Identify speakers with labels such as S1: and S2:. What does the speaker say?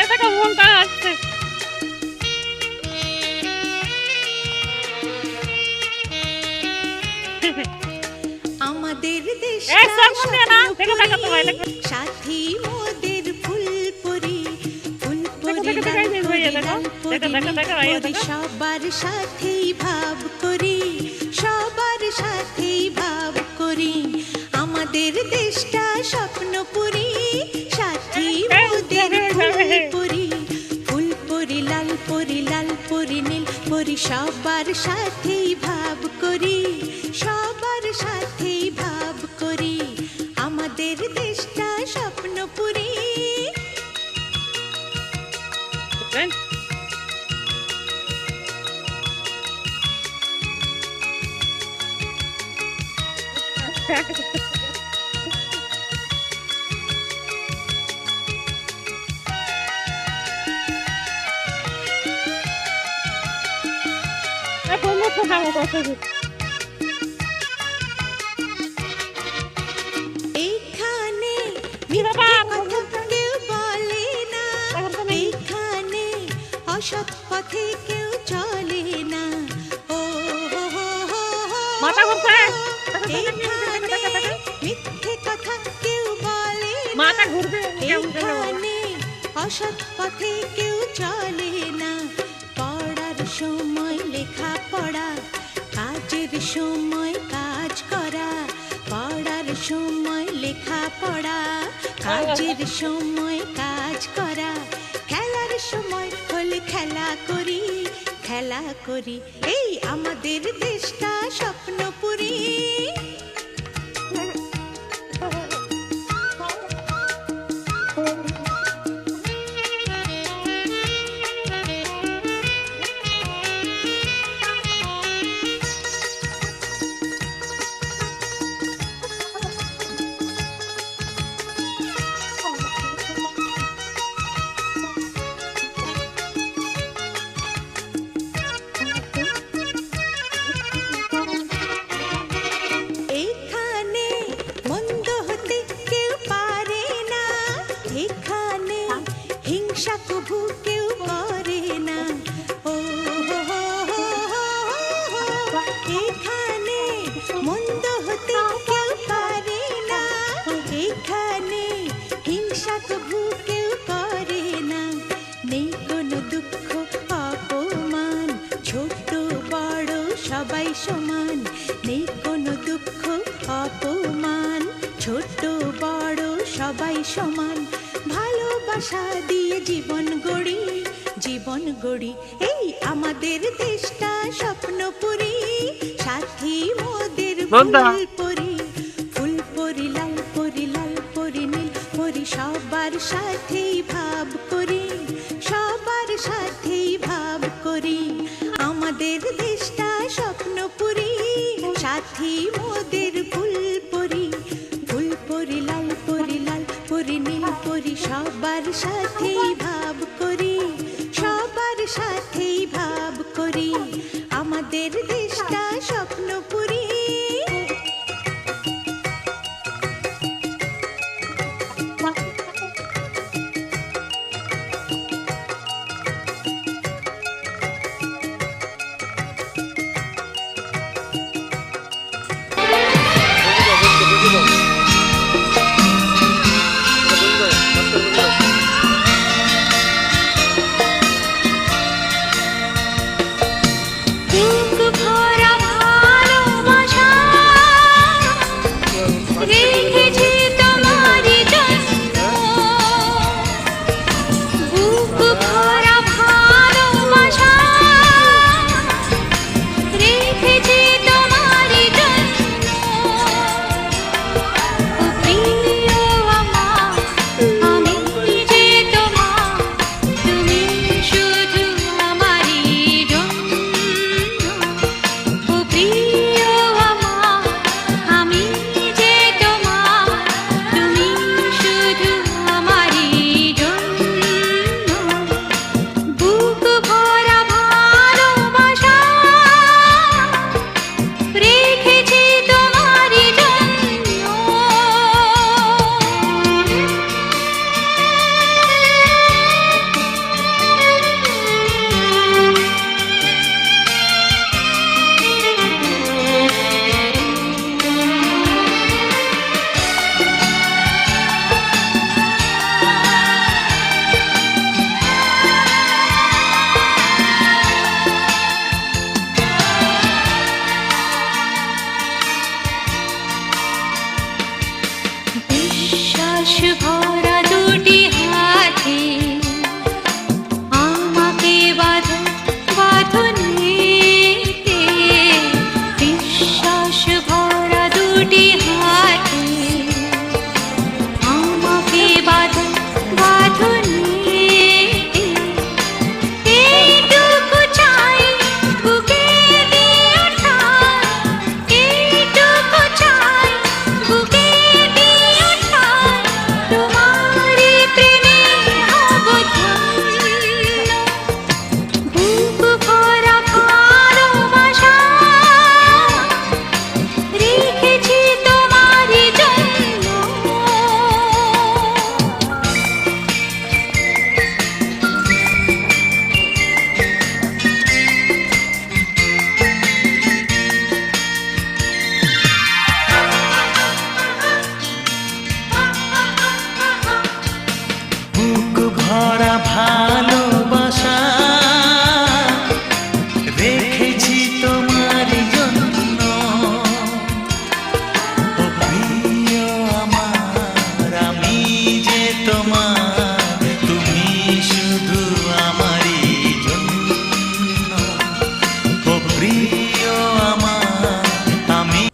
S1: এটা কেমনটা আসছে
S2: আমাদের দেশ সাথী মোদের ফুলপুরি সবার সাথেই ভাব করি সবার সাথেই ভাব করি আমাদের দেশটা স্বপ্নপুরি সাথী মোদের ফুলপুরি ফুলপুরি লাল পরি নীল পরি সবার সাথেই ভাব করি সবার সাথেই ভাব করি আমাদের দেশটা স্বপ্নপুরি এইখানে কেউ বলে না এইখানে অসৎ পথে কেউ চলে না ও মিথ্যে কথা কেউ বলে এইখানে অসৎ পথে কেউ চলে না পড়ার সময় লেখা পড়া কাজের সময় কাজ করা পড়ার সময় লেখা পড়া কাজের সময় কাজ করা খেলার সময় হলে খেলা করি এই আমাদের দেশটা স্বপ্নপুরি সবাই সমান নেই কোনো দুঃখ অপমান ছোট বড় সবাই সমান ভালোবাসা দিয়ে জীবন গড়ি এই আমাদের দেশটা স্বপ্নপুরি সাথী মোদের ফুলপুরি লাল পরি নীল পরি সবার সাথেই ভাব করি সবার সাথেই ভাব করি আমাদের দেশটা স্বপ্নপুরি সাথী মোদের ফুলপুরি লাল পরি নীল পরি সবার সাথেই ভাব করি সবার সাথেই ভাব করি আমাদের দেশটা স্বপ্নপুরি
S3: ভরা ভাত